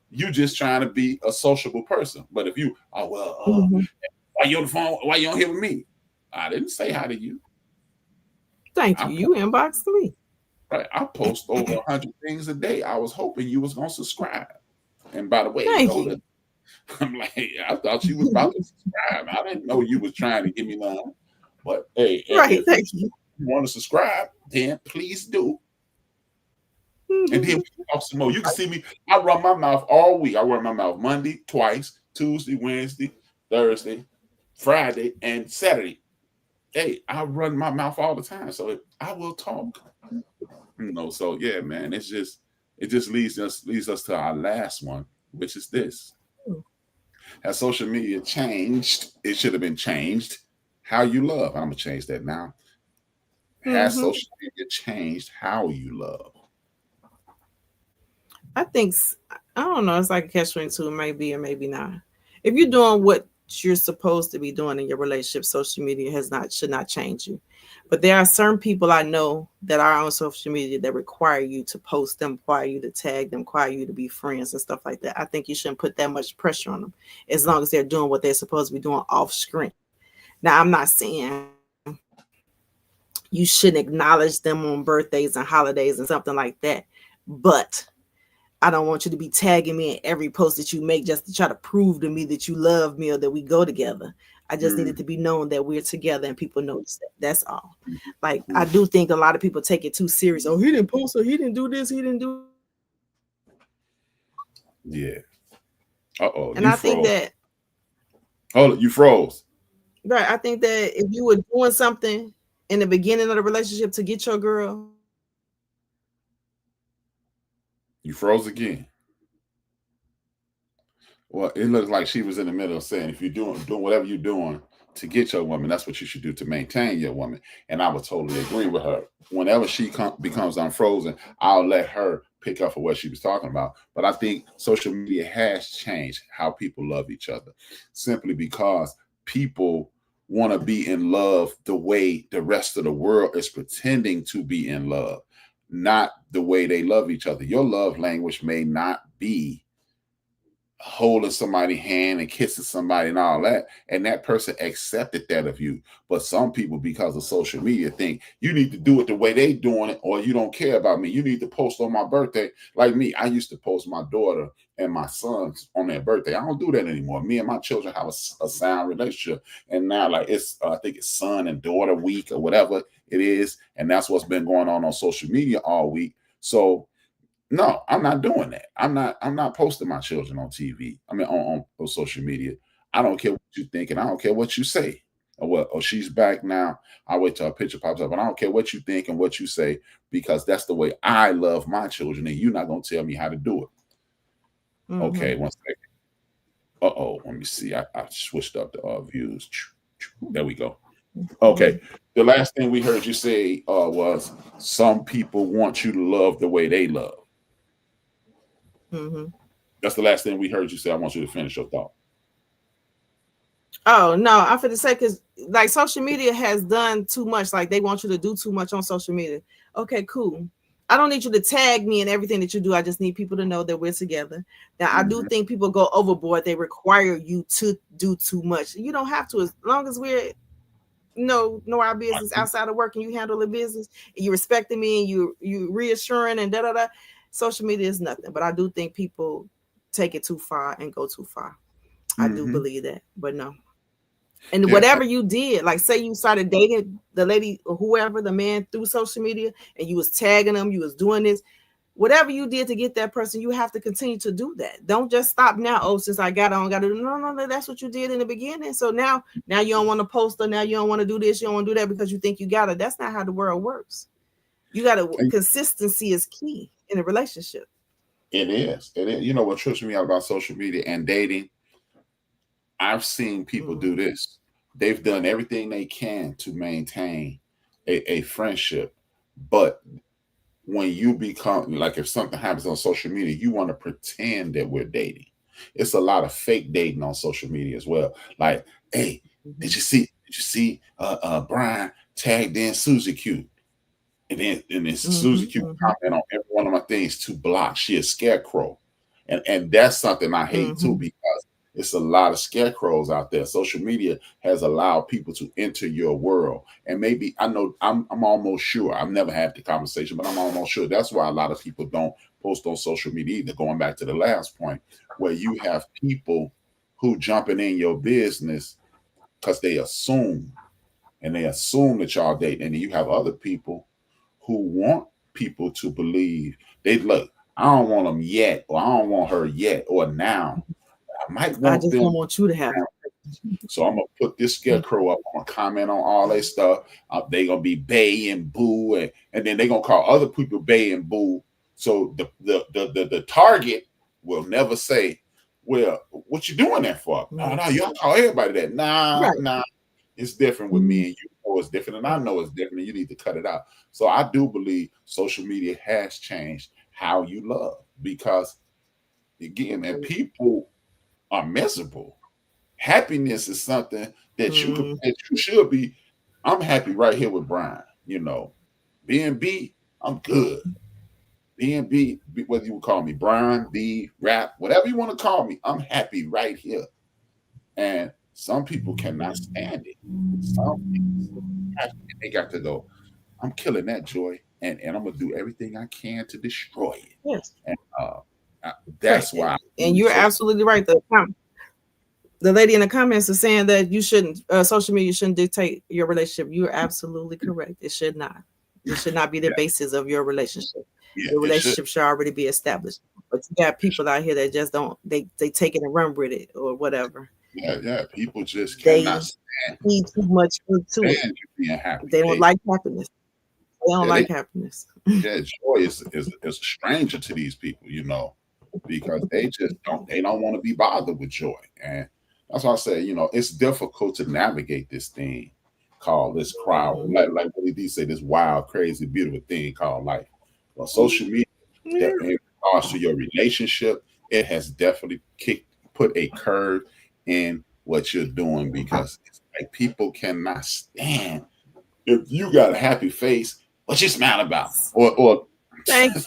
you just trying to be a sociable person. But if you,
Mhm.
why you on the phone? Why you on here with me? I didn't say hi to you.
Thank
I
you. You inboxed me.
Right. I post over 100 things a day. I was hoping you was gonna subscribe. And by the way,
Thank you.
I'm like, I thought you was about to subscribe. I didn't know you was trying to give me none. But hey,
Right.
if
Thank you.
you want to subscribe, then please do. And then we can talk some more. You can see me. I run my mouth all week. I run my mouth Monday twice, Tuesday, Wednesday, Thursday, Friday, and Saturday. Hey, I run my mouth all the time, so I will talk. So yeah, man, it just leads us to our last one, which is this. Has social media changed? It should have been changed. How you love. I'm gonna change that now. Has social media changed how you love?
I think I don't know. It's like a catch-22, maybe or maybe not. If you're doing what you're supposed to be doing in your relationship, social media should not change you. But there are certain people I know that are on social media that require you to post them, require you to tag them, require you to be friends and stuff like that. I think you shouldn't put that much pressure on them as long as they're doing what they're supposed to be doing off screen. Now, I'm not saying you shouldn't acknowledge them on birthdays and holidays and something like that, but I don't want you to be tagging me in every post that you make just to try to prove to me that you love me or that we go together. I just need it to be known that we're together and people notice that. That's all. Like, I do think a lot of people take it too serious. Oh, he didn't post, or he didn't do this, he didn't do.
Yeah.
And I think that.
Hold it, you froze.
Right. I think that if you were doing something in the beginning of the relationship to get your girl.
You froze again. Well, it looks like she was in the middle of saying, if you're doing whatever you're doing to get your woman, that's what you should do to maintain your woman. And I would totally agree with her. Whenever she becomes unfrozen, I'll let her pick up for what she was talking about. But I think social media has changed how people love each other, simply because people want to be in love the way the rest of the world is pretending to be in love, not the way they love each other. Your love language may not be holding somebody's hand and kissing somebody and all that, and that person accepted that of you. But some people, because of social media, think you need to do it the way they doing it, or you don't care about me. You need to post on my birthday. Like me, I used to post my daughter and my sons on their birthday. I don't do that anymore. Me and my children have a sound relationship, and now like it's I think it's son and daughter week or whatever it is, and that's what's been going on social media all week. So no, I'm not doing that. I'm not posting my children on TV. I mean, on social media. I don't care what you think, and I don't care what you say. Or she's back now. I wait till a picture pops up, and I don't care what you think and what you say, because that's the way I love my children, and you're not gonna tell me how to do it. Okay, one second. Let me see. I switched up the views. There we go. Okay. The last thing we heard you say was some people want you to love the way they love. That's the last thing we heard you say. I want you to finish your thought.
Oh no, I'm for the sake, because like social media has done too much. Like they want you to do too much on social media. Okay, cool. I don't need you to tag me in everything that you do. I just need people to know that we're together. Now, I do think people go overboard. They require you to do too much. You don't have to, as long as we're know our business outside of work and you handle the business and you respecting me and you reassuring and da. Social media is nothing. But I do think people take it too far and go too far. I do believe that, but no. And whatever you did, like say you started dating the lady or whoever, the man, through social media, and you was tagging them, you was doing this, whatever you did to get that person, you have to continue to do that. Don't just stop now. Oh, since I got on, got to do. No, that's what you did in the beginning. So now you don't want to post her. Now you don't want to do this. You don't want to do that because you think you got it. That's not how the world works. You got to, consistency is key in a relationship.
It is. You know what trips me out about social media and dating? I've seen people do this. They've done everything they can to maintain a friendship. But when you become, like if something happens on social media, you want to pretend that we're dating. It's a lot of fake dating on social media as well. Like, hey, did you see Brian tagged in Susie Q? And then Susie Q comment on every one of my things to block. She a scarecrow. And that's something I hate too, because it's a lot of scarecrows out there. Social media has allowed people to enter your world. And maybe I know I'm almost sure. I've never had the conversation, but I'm almost sure that's why a lot of people don't post on social media either. Going back to the last point, where you have people who jumping in your business because they assume that y'all date. And then you have other people who want people to believe they look, I don't want them yet, or I don't want her yet, or now. I might want
I just
them.
don't want you to have it.
So I'm gonna put this scarecrow up. I'm gonna comment on all that stuff. They gonna be bay and boo, and then they gonna call other people bay and boo. So the target will never say, "Well, what you doing that for?" No, y'all call everybody that. Nah. It's different with me, and you know it's different, and I know it's different, and you need to cut it out. So I do believe social media has changed how you love, because again, man, people are miserable. Happiness is something that you should be. I'm happy right here with Brian. You know, B&B, I'm good. B&B, whether you would call me Brian, B, Rap, whatever you want to call me, I'm happy right here. And some people cannot stand it. Some people, they got to go, I'm killing that joy, and I'm going to do everything I can to destroy it.
Yes.
And that's why.
And you're absolutely right. The lady in the comments is saying that you shouldn't, social media shouldn't dictate your relationship. You're absolutely correct. It should not. It should not be the basis of your relationship. Your relationship should already be established. But you got people out here that just don't, they take it and run with it or whatever.
Yeah. People just cannot stand.
Need too much into it.
Being happy.
They don't like happiness. They don't like happiness.
Yeah, joy is a stranger to these people, you know, because they don't want to be bothered with joy. And that's why I say, you know, it's difficult to navigate this thing called this crowd, like Willie D said, this wild, crazy, beautiful thing called life. Well, social media, that in regards to your relationship, it has definitely put a curve in what you're doing, because it's like people cannot stand if you got a happy face, what you smile about, or
thank you.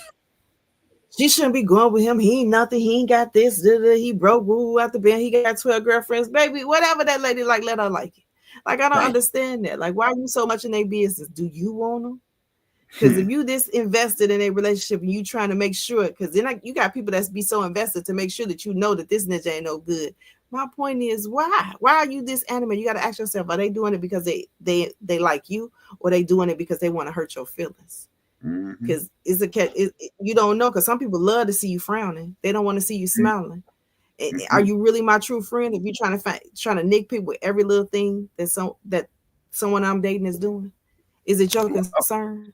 She shouldn't be going with him. He ain't nothing. He ain't got this. He broke woo out the band. He got 12 girlfriends. Baby, whatever that lady like, let her like it. Like, I don't understand that. Like, why are you so much in their business? Do you want them? Because if you this invested in a relationship and you trying to make sure, because then you got people that's be so invested to make sure that you know that this ninja ain't no good. My point is, why? Why are you this animate? You got to ask yourself, are they doing it because they like you, or they doing it because they want to hurt your feelings? Because you don't know, because some people love to see you frowning. They don't want to see you smiling. Are you really my true friend if you're trying to nitpick with every little thing that someone I'm dating is doing? Is it your concern?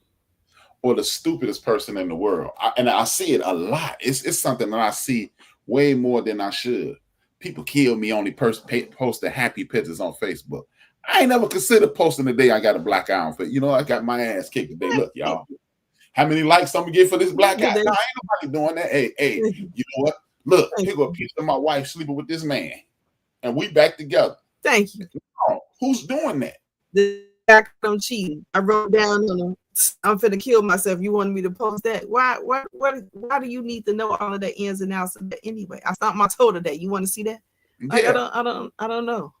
Or the stupidest person in the world? And I see it a lot. It's something that I see way more than I should. People kill me only posting happy pictures on Facebook. I ain't never considered posting the day I got a black eye on Facebook. You know, I got my ass kicked today. Look, y'all, how many likes I'm gonna get for this black eye? No, ain't nobody doing that. Hey, you know what? Look, here go a picture of my wife sleeping with this man, and we back together.
Thank you.
Oh, who's doing that?
The back on cheating. I wrote down on them, I'm finna kill myself. You wanted me to post that? Why do you need to know all of the ins and outs of that anyway? I stopped my toe today. You want to see that?
Yeah.
Like, I don't know.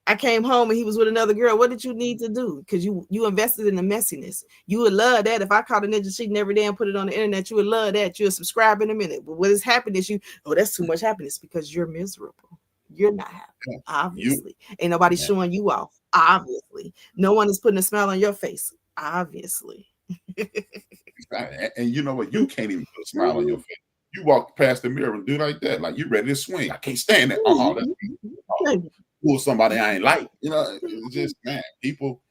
I came home and he was with another girl. What did you need to do? Because you invested in the messiness. You would love that. If I caught a ninja cheating every day and put it on the internet, you would love that. You'll subscribe in a minute. But what is happiness? That's too much happiness, because you're miserable. You're not happy, obviously. Ain't nobody showing you off, obviously. No one is putting a smile on your face, obviously.
And you know what? You can't even put a smile on your face. You walk past the mirror and do like that, like you ready to swing. I can't stand that. Pull somebody I ain't like. You know, it's just, man, people.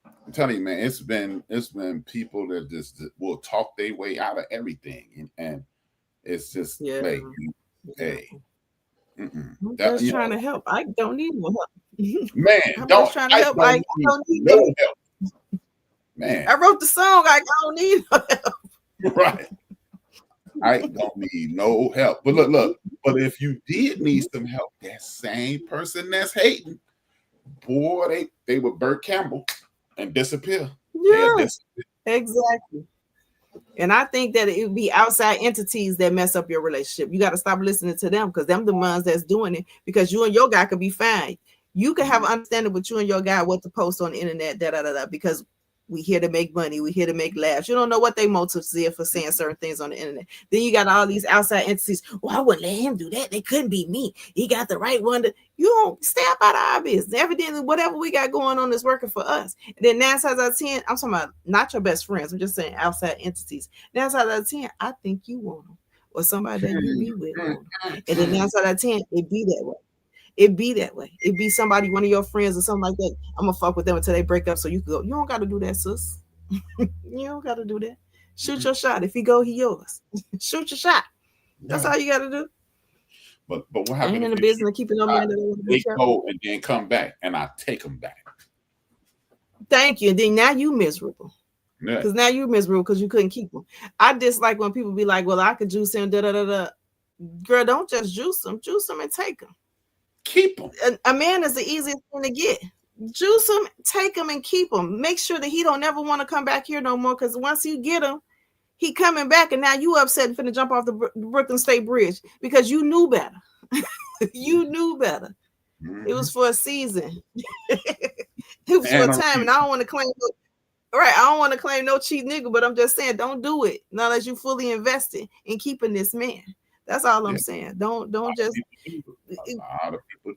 I'm telling you, man, it's been people that just will talk their way out of everything, and it's just like, hey.
I'm just trying to help. I don't need no help.
Man,
I'm just trying to help. I don't need no help.
Man,
I wrote the song. I don't need no help.
Right. I don't need no help. But look. But if you did need some help, that same person that's hating, boy, they would Burt Campbell and disappear.
Yeah, exactly. And I think that it would be outside entities that mess up your relationship. You got to stop listening to them because them the ones that's doing it. Because you and your guy could be fine. You can have an understanding with you and your guy what to post on the internet, because we here to make money. We here to make laughs. You don't know what they motives are for saying certain things on the internet. Then you got all these outside entities. Well, I wouldn't let him do that. They couldn't be me. He got the right one. You don't stay up out of our business. Everything, whatever we got going on is working for us. And then 9 times out of 10, I'm talking about not your best friends. I'm just saying outside entities. 9 times out of 10, I think you want them. Or somebody that you be with want them. And then 9 times out of 10, it be that way. It be that way. It be somebody, one of your friends or something like that. I'm gonna fuck with them until they break up. So you can go. You don't got to do that, sis. You don't got to do that. Shoot your shot. If he go, he yours. Shoot your shot. That's all you got to do.
But what happens?
I ain't in the business of keeping no man that
they go and then come back, and I take them back.
Thank you. And then now you miserable. Because now you're miserable because you couldn't keep them. I dislike when people be like, "Well, I could juice him." Girl, don't just juice them and take them.
Keep them.
A man is the easiest thing to get. Juice him, take him, and keep him. Make sure that he don't never want to come back here no more. Because once you get him, he coming back, and now you upset and finna jump off the Brooklyn State Bridge because you knew better. You knew better. Mm-hmm. It was for a season. It was for a time, and I don't want to claim. Right, I don't want to claim no cheap nigga, but I'm just saying, don't do it not unless you fully invested in keeping this man. That's all I'm saying. Don't just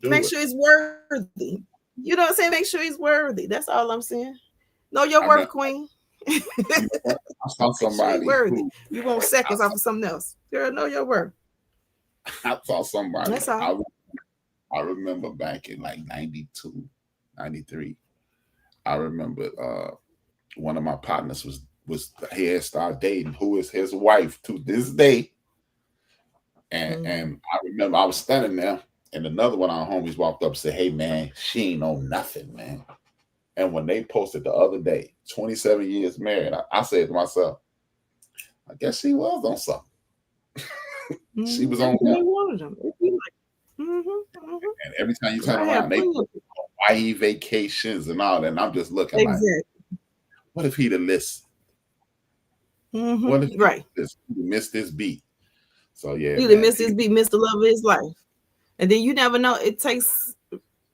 make sure he's worthy. You know what I'm saying? Make sure he's worthy. That's all I'm saying. Know your worth, queen.
I saw somebody
worthy. You want seconds off of something else. Girl, know your worth.
I saw somebody.
That's all.
I remember back in like 92, 93. I remember one of my partners was he had started dating, who is his wife to this day. And I remember I was standing there, and another one of our homies walked up and said, "Hey man, she ain't on nothing, man." And when they posted the other day, 27 years married, I said to myself, I guess she was on something. She was on them. And every time you turn around, they put Hawaii vacations and all that. And I'm just looking like, what if he'd have listened? What if he missed this beat? So yeah,
he'd have missed his beat, missed the love of his life. And then you never know. It takes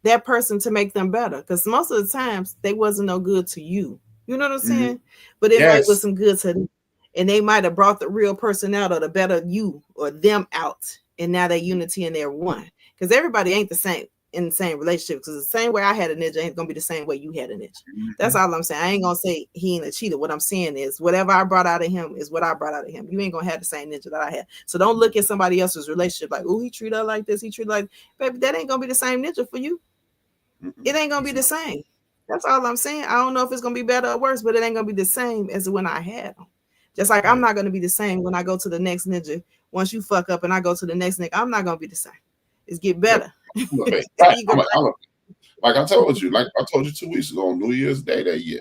that person to make them better, because most of the times they wasn't no good to you. You know what I'm saying? But it might was some good to them, and they might have brought the real person out or the better you or them out, and now they're unity and they're one. Because everybody ain't the same in the same relationship. Because the same way I had a ninja ain't gonna be the same way you had a ninja. That's all I'm saying. I ain't gonna say he ain't a cheater. What I'm saying is whatever I brought out of him is what I brought out of him. You ain't gonna have the same ninja that I had. So don't look at somebody else's relationship like, oh, he treated her like this, he treated like, baby, that ain't gonna be the same ninja for you. It ain't gonna be the same. That's all I'm saying. I don't know if it's gonna be better or worse, but it ain't gonna be the same as when I had them. Just like I'm not gonna be the same when I go to the next ninja. Once you fuck up and I go to the next nigga, I'm not gonna be the same. It's get better.
Like I told you 2 weeks ago on New Year's Day that year.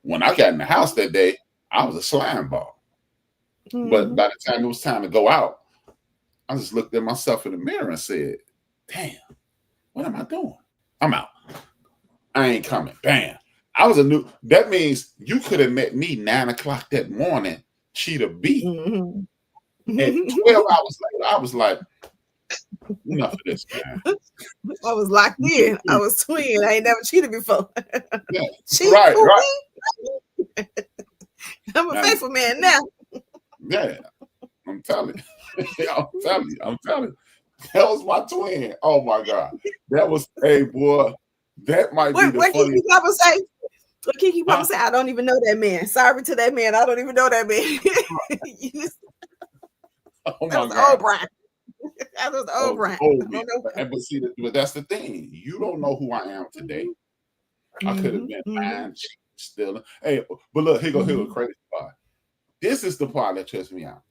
When I got in the house that day, I was a slime ball. But by the time it was time to go out, I just looked at myself in the mirror and said, damn, what am I doing? I'm out. I ain't coming. Bam. That means you could have met me 9 o'clock that morning, Cheetah B. And 12 hours later, I was like, enough of this, man.
I was locked in. I was twin. I ain't never cheated before.
Yeah. Right.
I'm a faithful man now.
Yeah. I'm telling you. I'm telling you. That was my twin. Oh my God. That was, hey boy, that might be the funniest.
What Kiki Papa say? I don't even know that man. Sorry to that man. I don't even know that man.
Oh my God.
Old Brian. That was the old Brian.
But see, but that's the thing. You don't know who I am today. I could have been fine, still. Hey, but look, here go the crazy part. This is the part that trips me out.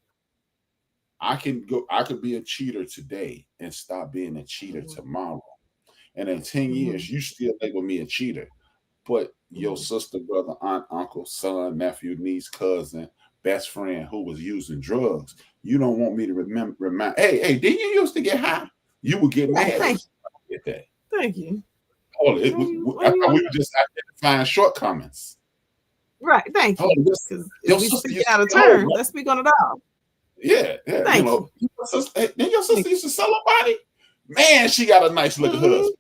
I could be a cheater today and stop being a cheater tomorrow. And in 10 years, you still label me a cheater. But your sister, brother, aunt, uncle, son, nephew, niece, cousin, best friend who was using drugs, you don't want me to remind, hey, didn't you used to get high? You would get mad.
Thank you.
I thought we were just out there to find shortcomings.
Right. Thank you. Because if we speak out of turn, let's speak on it all.
Yeah.
Thank you.
Then your sister used to sell her body. Man, she got a nice looking husband.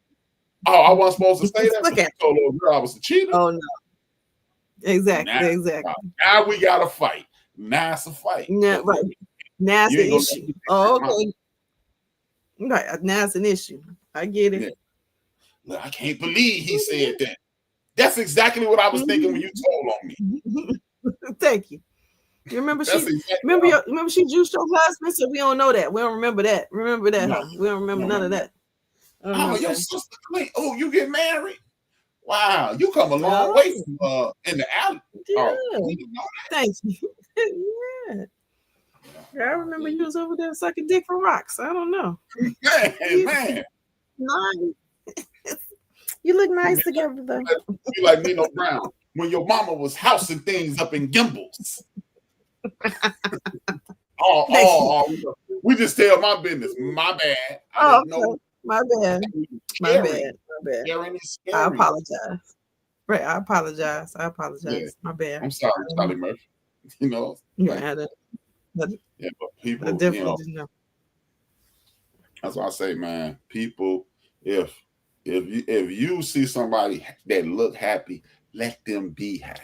Oh, I wasn't supposed to say that.
Look at
told little girl I was a cheater.
Oh no. Exactly.
Now we got to fight. Now it's a fight.
Yeah, right. Now it's an issue. Oh, okay. Right. Now it's an issue. I get it.
Yeah. Look, I can't believe he said that. That's exactly what I was thinking when you told on me.
Thank you. You remember she juiced your husband, so we don't know that. We don't remember that. Remember that, huh? We don't remember none of that.
Oh, your sister clean. Oh, you get married? Wow, you come a long way from in the alley.
Yeah. Thank you. Yeah. I remember you was over there sucking dick from rocks. I don't know.
Man.
Nice. You look nice together, though.
You like Nino Brown when your mama was housing things up in gimbals. We just tell my business. My bad. My bad.
I apologize. Right, I apologize.
Yeah.
My bad.
I'm sorry, Charlie Murphy. You know.
But
people,
definitely know.
That's why I say, man, people, if you see somebody that look happy, let them be happy.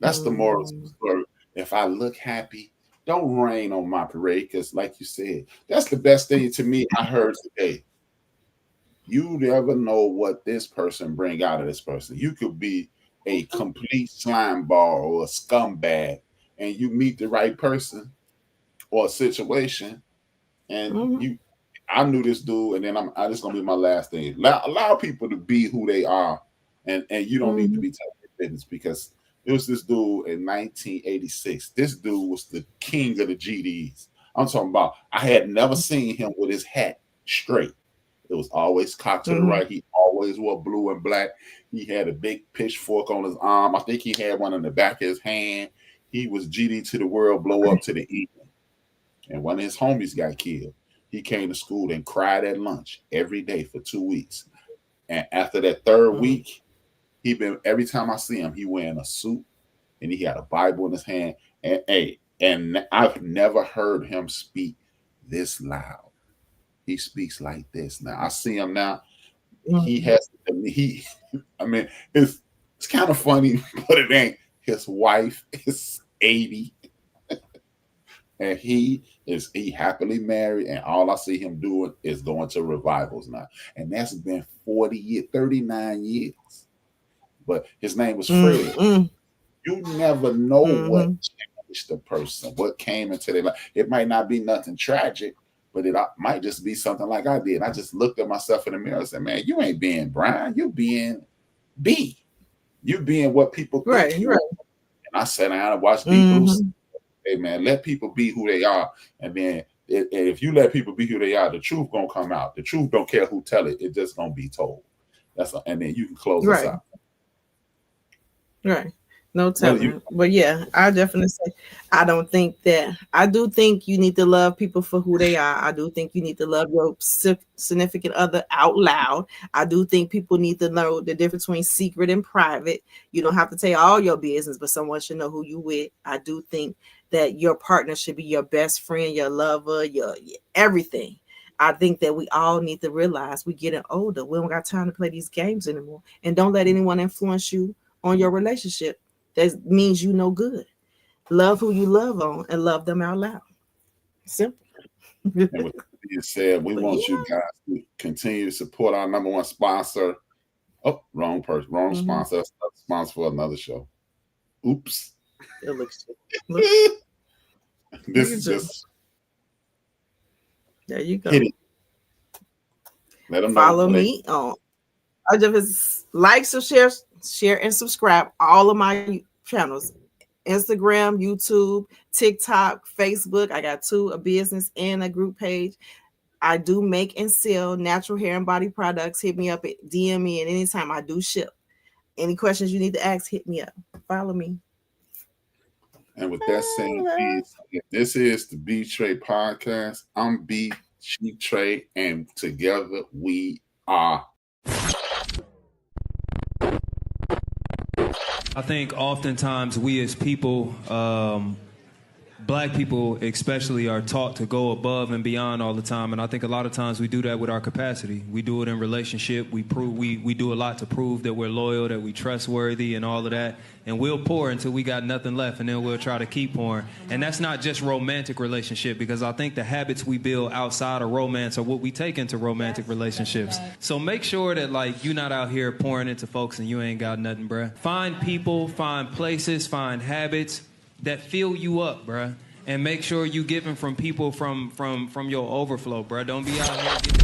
That's the moral story. If I look happy, don't rain on my parade, because like you said, that's the best thing to me I heard today. You never know what this person bring out of this person. You could be a complete slime ball or a scumbag, and you meet the right person or a situation, and I knew this dude, and then I just gonna be my last thing. Allow people to be who they are, and you don't need to be telling their business, because it was this dude in 1986. This dude was the king of the GDs. I'm talking about, I had never seen him with his hat straight. It was always cocked to the right. He always wore blue and black. He had a big pitchfork on his arm. I think he had one in the back of his hand. He was GD to the world, blow up to the evening. And one of his homies got killed. He came to school and cried at lunch every day for 2 weeks. And after that third week, every time I see him, he wearing a suit and he had a Bible in his hand. And I've never heard him speak this loud. He speaks like this now. I see him now. It's kind of funny, but it ain't. His wife is 80. And he happily married, and all I see him doing is going to revivals now. And that's been 39 years. But his name was Fred. You never know what changed the person, what came into their life. It might not be nothing tragic, but it might just be something like I did. I just looked at myself in the mirror and said, man, you ain't being Brian, you being B. You being what people think.
Right.
And I sat down and watched B. Hey, man, let people be who they are. And then if you let people be who they are, the truth gonna come out. The truth don't care who tell it. It's just gonna be told. And then you can close us out.
Right. No telling. But yeah, I definitely say I do think you need to love people for who they are. I do think you need to love your significant other out loud. I do think people need to know the difference between secret and private. You don't have to tell all your business, but someone should know who you with. I do think that your partner should be your best friend, your lover, your everything. I think that we all need to realize we're getting older. We don't got time to play these games anymore. And don't let anyone influence you on your relationship. That means you no good. Love who you love on and love them out loud. Simple.
And with that being said, we want you guys to continue to support our number one sponsor. Oh, wrong person, wrong sponsor. That's another sponsor for another show. Oops.
It looks
this is just.
There you go.
Let them
follow me on. I just like, so share and subscribe all of my channels: Instagram, YouTube, TikTok, Facebook. I got a business and a group page. I do make and sell natural hair and body products. Hit me up at DM me at any time. I do ship. Any questions you need to ask, hit me up. Follow me.
And with that saying, this is the B-Trey podcast. I'm B-Trey, and together we are
I think oftentimes we as people, black people especially, are taught to go above and beyond all the time, and I think a lot of times we do that with our capacity. We do it in relationship. We do a lot to prove that we're loyal, that we trustworthy, and all of that. And we'll pour until we got nothing left, and then we'll try to keep pouring. And that's not just romantic relationship, because I think the habits we build outside of romance are what we take into romantic relationships. So make sure that, like, you're not out here pouring into folks and you ain't got nothing, bruh. Find people, find places, find habits that fill you up, bruh. And make sure you giving from people from your overflow, bruh. Don't be out here giving